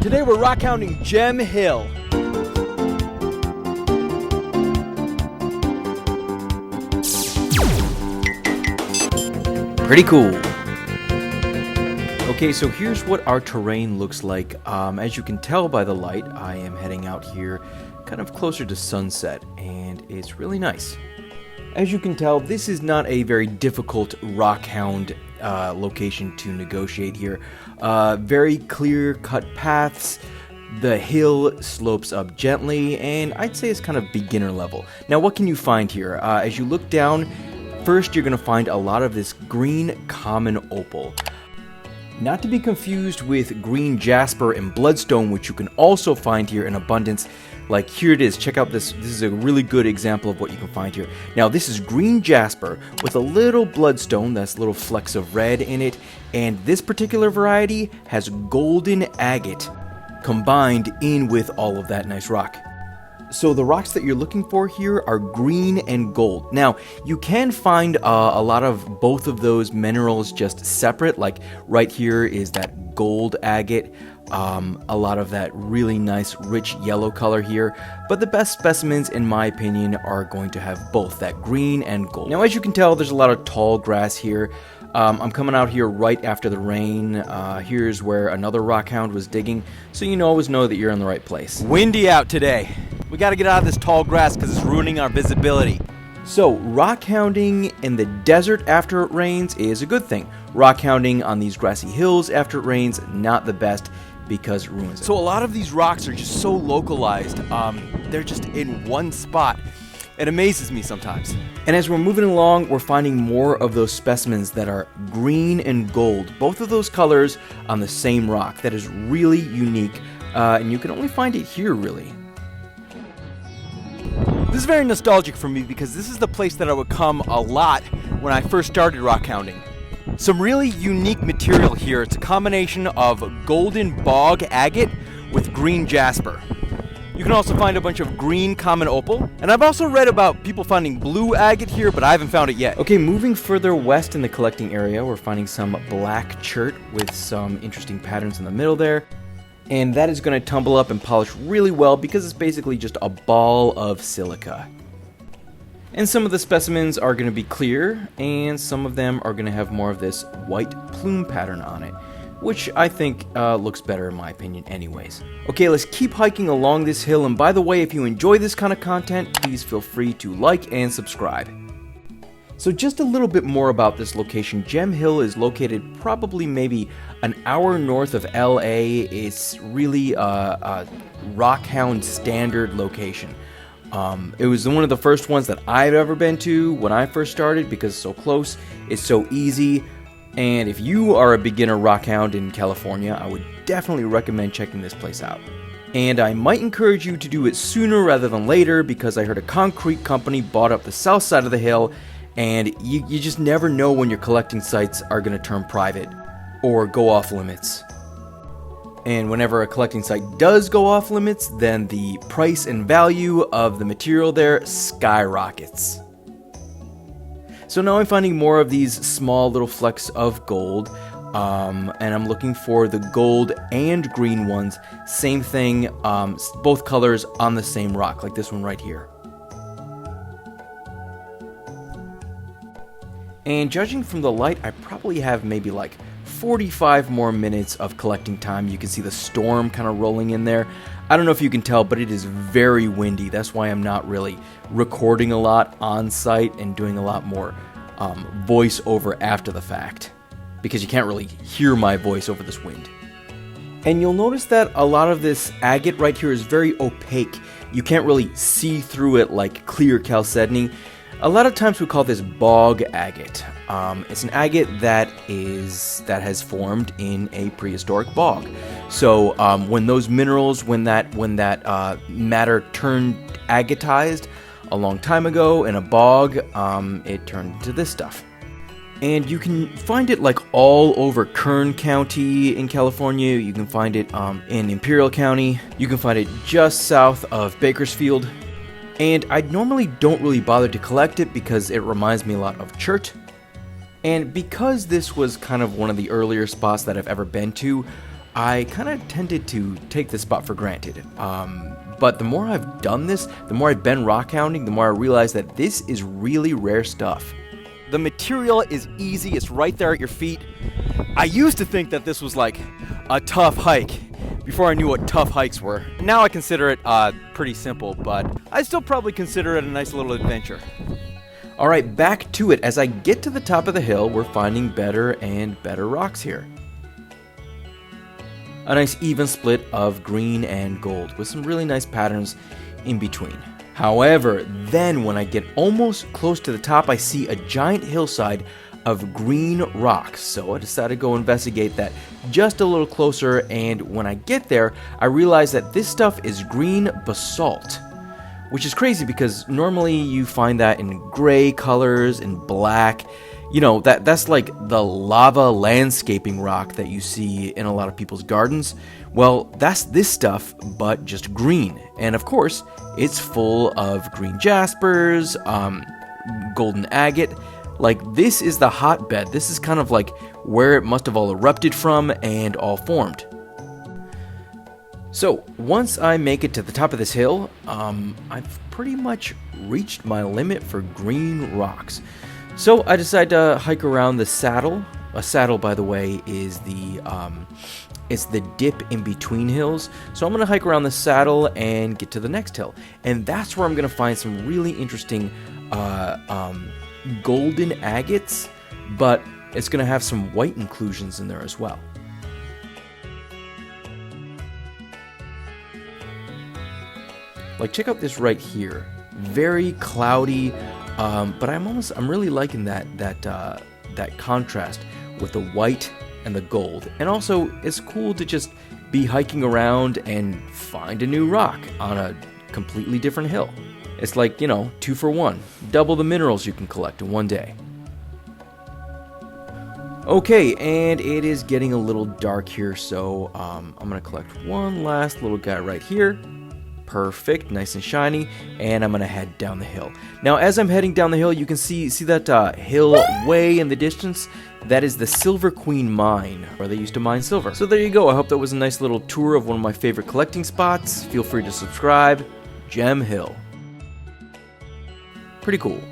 Today we're rockhounding Gem Hill. Pretty cool. Okay, so here's what our terrain looks like. As you can tell by the light, I am heading out here kind of closer to sunset, and it's really nice. As you can tell, this is not a very difficult rockhound location to negotiate here. Very clear-cut paths. The hill slopes up gently, and I'd say it's kind of beginner level. Now, what can you find here? As you look down, first you're going to find a lot of this green common opal. Not to be confused with green jasper and bloodstone, which you can also find here in abundance. Like, here it is. Check out this. This is a really good example of what you can find here. Now, this is green jasper with a little bloodstone, that's little flecks of red in it. And this particular variety has golden agate combined in with all of that nice rock. So the rocks that you're looking for here are green and gold. Now, you can find a lot of both of those minerals just separate. Like right here is that gold agate. A lot of that really nice rich yellow color here, but the best specimens in my opinion are going to have both that green and gold. Now, as you can tell, there's a lot of tall grass here. I'm coming out here right after the rain. Here's where another rockhound was digging, so you always know that you're in the right place. Windy out today. We got to get out of this tall grass because it's ruining our visibility. So, rockhounding in the desert after it rains is a good thing. Rockhounding on these grassy hills after it rains, not the best, because it ruins it. So a lot of these rocks are just so localized. They're just in one spot. It amazes me sometimes. And as we're moving along, we're finding more of those specimens that are green and gold, both of those colors on the same rock. That is really unique, and you can only find it here, really. This is very nostalgic for me because this is the place that I would come a lot when I first started rockhounding. Some really unique material here. It's a combination of golden bog agate with green jasper. You can also find a bunch of green common opal. And I've also read about people finding blue agate here, but I haven't found it yet. Okay, moving further west in the collecting area, we're finding some black chert with some interesting patterns in the middle there. And that is going to tumble up and polish really well because it's basically just a ball of silica. And some of the specimens are going to be clear, and some of them are going to have more of this white plume pattern on it, which I think looks better in my opinion anyways. Okay, let's keep hiking along this hill, and by the way, if you enjoy this kind of content, please feel free to like and subscribe. So just a little bit more about this location. Gem Hill is located probably maybe an hour north of LA. It's really a rockhound standard location. It was one of the first ones that I've ever been to when I first started because it's so close, it's so easy, and if you are a beginner rockhound in California, I would definitely recommend checking this place out. And I might encourage you to do it sooner rather than later because I heard a concrete company bought up the south side of the hill, and you just never know when your collecting sites are going to turn private or go off limits. And whenever a collecting site does go off limits, then the price and value of the material there skyrockets. So now I'm finding more of these small little flecks of gold, and I'm looking for the gold and green ones. Same thing, both colors on the same rock, like this one right here. And judging from the light, I probably have maybe like 45 more minutes of collecting time. You can see the storm kind of rolling in there. I don't know if you can tell, but it is very windy. That's why I'm not really recording a lot on site and doing a lot more voiceover after the fact, because you can't really hear my voice over this wind. And you'll notice that a lot of this agate right here is very opaque. You can't really see through it like clear chalcedony. A lot of times we call this bog agate. It's an agate that has formed in a prehistoric bog. So when those minerals, when that matter turned agatized a long time ago in a bog, it turned into this stuff. And you can find it like all over Kern County in California. You can find it in Imperial County. You can find it just south of Bakersfield. And I normally don't really bother to collect it because it reminds me a lot of chert. And because this was kind of one of the earlier spots that I've ever been to, I kind of tended to take this spot for granted. But the more I've done this, the more I've been rockhounding, the more I realize that this is really rare stuff. The material is easy, it's right there at your feet. I used to think that this was like a tough hike before I knew what tough hikes were. Now I consider it pretty simple, but I still probably consider it a nice little adventure. Alright, back to it. As I get to the top of the hill, we're finding better and better rocks here. A nice even split of green and gold with some really nice patterns in between. However, then when I get almost close to the top, I see a giant hillside of green rocks. So I decided to go investigate that just a little closer, and when I get there, I realize that this stuff is green basalt. Which is crazy because normally you find that in gray colors and black. You know, that's like the lava landscaping rock that you see in a lot of people's gardens. Well, that's this stuff, but just green. And of course, it's full of green jaspers, golden agate. Like, this is the hotbed. This is kind of like where it must have all erupted from and all formed. So, once I make it to the top of this hill, I've pretty much reached my limit for green rocks. So I decided to hike around the saddle. A saddle, by the way, is it's the dip in between hills. So I'm going to hike around the saddle and get to the next hill. And that's where I'm going to find some really interesting golden agates, but it's going to have some white inclusions in there as well. Like, check out this right here. Very cloudy. But I'm really liking that contrast with the white and the gold. And also, it's cool to just be hiking around and find a new rock on a completely different hill. It's like, 2 for 1. Double the minerals you can collect in one day. Okay, and it is getting a little dark here, so I'm going to collect one last little guy right here. Perfect, nice and shiny, and I'm gonna head down the hill. Now, as I'm heading down the hill, you can see that hill way in the distance. That is the Silver Queen mine, where they used to mine silver. So there you go. I hope that was a nice little tour of one of my favorite collecting spots. Feel free to subscribe. Gem Hill. Pretty cool.